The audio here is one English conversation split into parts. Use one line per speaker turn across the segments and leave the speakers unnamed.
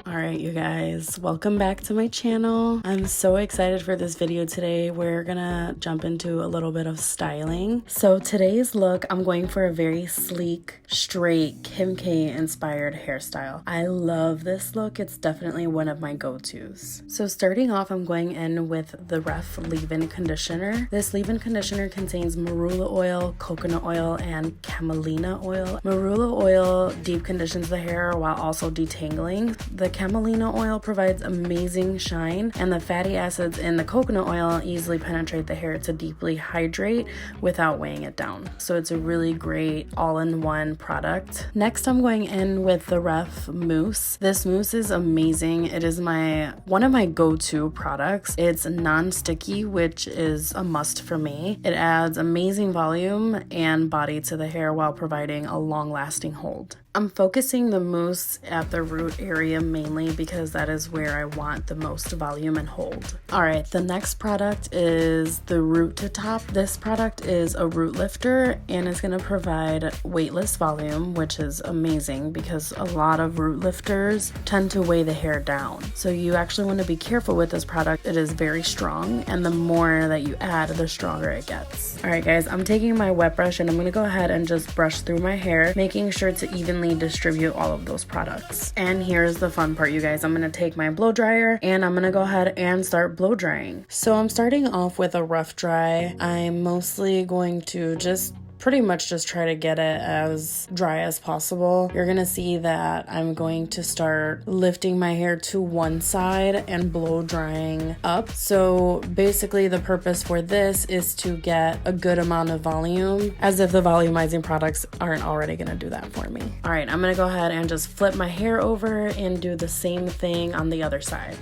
Alright, you guys, welcome back to my channel. I'm so excited for this video today. We're gonna jump into a little bit of styling. So today's look, I'm going for a very sleek, straight, Kim K inspired hairstyle. I love this look. It's definitely one of my go-tos. So starting off, I'm going in with the Ref leave-in conditioner. This leave-in conditioner contains marula oil, coconut oil, and camelina oil. Marula oil deep conditions the hair while also detangling. The camelina oil provides amazing shine, and the fatty acids in the coconut oil easily penetrate the hair to deeply hydrate without weighing it down. So it's a really great all-in-one product. Next, I'm going in with the Ref Mousse. This mousse is amazing. It is one of my go-to products. It's non-sticky, which is a must for me. It adds amazing volume and body to the hair while providing a long-lasting hold. I'm focusing the mousse at the root area mainly because that is where I want the most volume and hold. Alright, the next product is the Root to Top. This product is a root lifter and it's going to provide weightless volume, which is amazing because a lot of root lifters tend to weigh the hair down. So you actually want to be careful with this product. It is very strong, and the more that you add, the stronger it gets. Alright guys, I'm taking my wet brush and I'm going to go ahead and just brush through my hair, making sure to evenly distribute all of those products. And here's the fun part, you guys. I'm going to take my blow dryer and I'm going to go ahead and start blow drying. So I'm starting off with a rough dry. I'm mostly going to pretty much just try to get it as dry as possible. You're gonna see that I'm going to start lifting my hair to one side and blow drying up. So basically the purpose for this is to get a good amount of volume, as if the volumizing products aren't already gonna do that for me. All right, I'm gonna go ahead and just flip my hair over and do the same thing on the other side.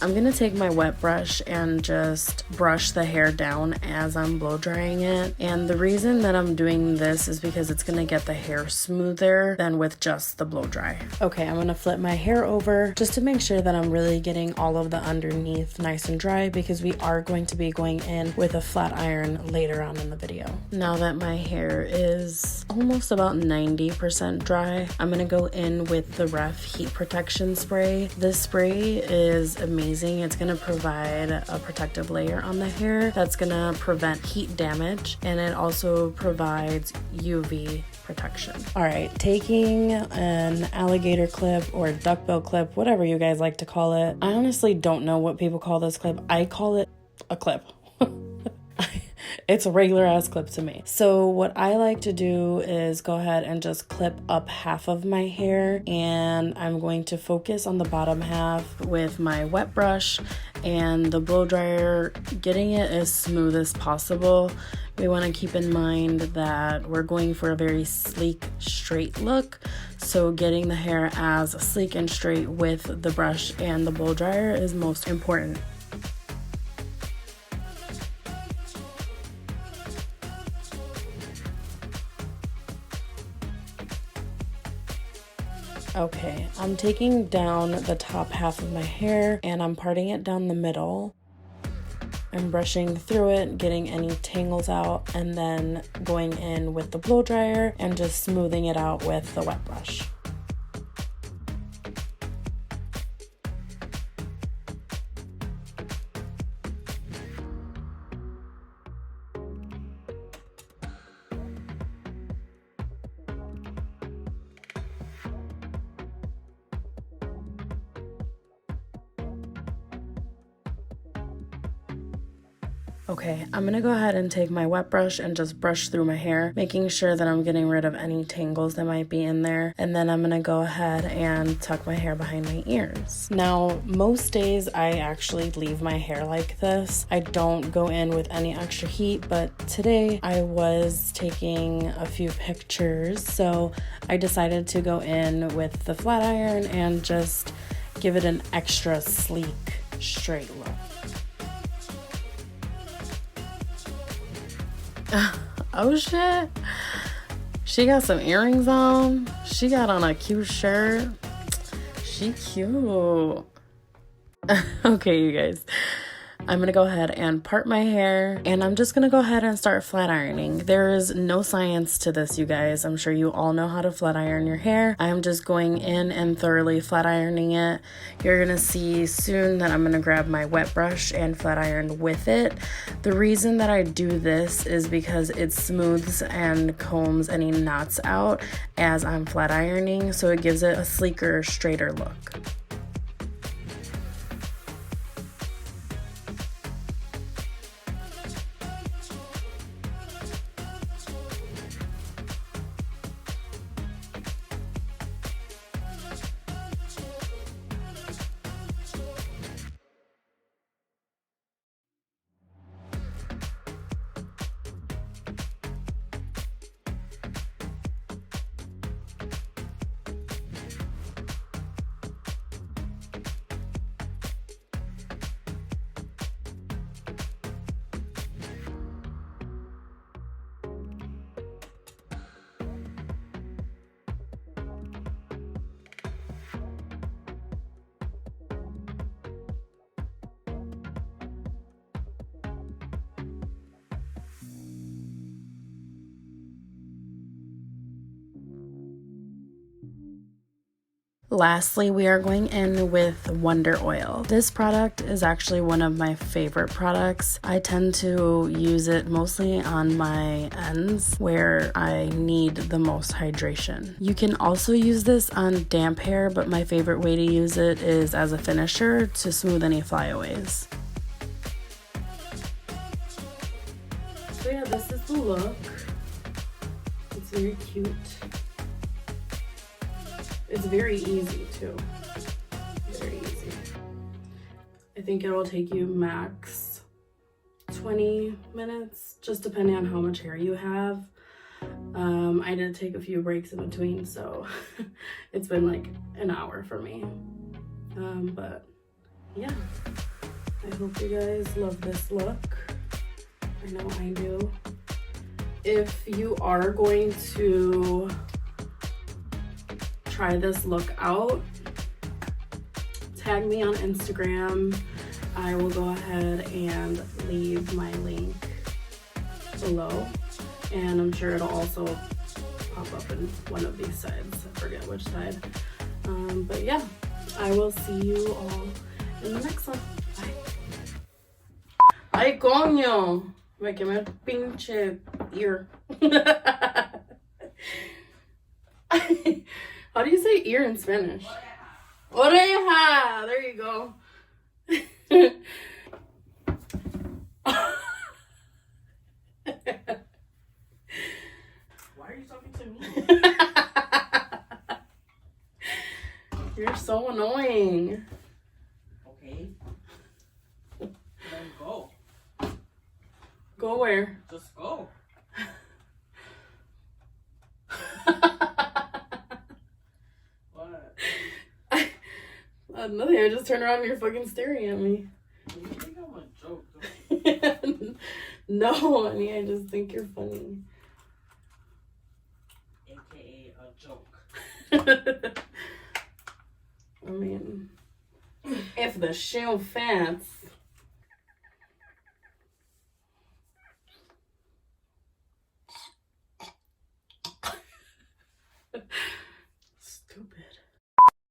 I'm gonna take my wet brush and just brush the hair down as I'm blow drying it. And the reason that I'm doing this is because it's gonna get the hair smoother than with just the blow dry. Okay, I'm gonna flip my hair over just to make sure that I'm really getting all of the underneath nice and dry, because we are going to be going in with a flat iron later on in the video. Now that my hair is almost about 90% dry, I'm gonna go in with the Ref Heat Protection Spray. This spray is amazing. It's going to provide a protective layer on the hair that's going to prevent heat damage, and it also provides UV protection. All right, taking an alligator clip or duckbill clip, whatever you guys like to call it. I honestly don't know what people call this clip. I call it a clip. It's a regular ass clip to me. So what I like to do is go ahead and just clip up half of my hair, and I'm going to focus on the bottom half with my wet brush and the blow dryer, getting it as smooth as possible. We want to keep in mind that we're going for a very sleek, straight look. So getting the hair as sleek and straight with the brush and the blow dryer is most important. Okay, I'm taking down the top half of my hair and I'm parting it down the middle. I'm brushing through it, getting any tangles out, and then going in with the blow dryer and just smoothing it out with the wet brush. Okay, I'm gonna go ahead and take my wet brush and just brush through my hair, making sure that I'm getting rid of any tangles that might be in there. And then I'm gonna go ahead and tuck my hair behind my ears. Now, most days I actually leave my hair like this. I don't go in with any extra heat, but today I was taking a few pictures, so I decided to go in with the flat iron and just give it an extra sleek, straight look. Oh shit, she got some earrings on, she got on a cute shirt, she cute. Okay, you guys, I'm gonna go ahead and part my hair, and I'm just gonna go ahead and start flat ironing. There is no science to this, you guys. I'm sure you all know how to flat iron your hair. I'm just going in and thoroughly flat ironing it. You're gonna see soon that I'm gonna grab my wet brush and flat iron with it. The reason that I do this is because it smooths and combs any knots out as I'm flat ironing, so it gives it a sleeker, straighter look. Lastly, we are going in with Wonder Oil. This product is actually one of my favorite products. I tend to use it mostly on my ends where I need the most hydration. You can also use this on damp hair, but my favorite way to use it is as a finisher to smooth any flyaways. So yeah, this is the look. It's very cute. It's very easy too, very easy. I think it will take you max 20 minutes, just depending on how much hair you have. I did take a few breaks in between, so it's been like an hour for me. But yeah, I hope you guys love this look. I know I do. If you are going to try this look out, tag me on Instagram. I will go ahead and leave my link below, and I'm sure it'll also pop up in one of these sides. I forget which side. But yeah, I will see you all in the next one. Bye. Ay, coño, me quemé el pinche ear. How do you say ear in Spanish? Oreja! There you go.
Why are you talking to me?
You're so annoying.
Okay. Then go.
Go where?
Just go.
Nothing, I just turned around and you're fucking staring at me.
You think I'm a joke, don't you?
No, honey, I just think you're funny.
AKA a joke.
I mean, if the shoe fits.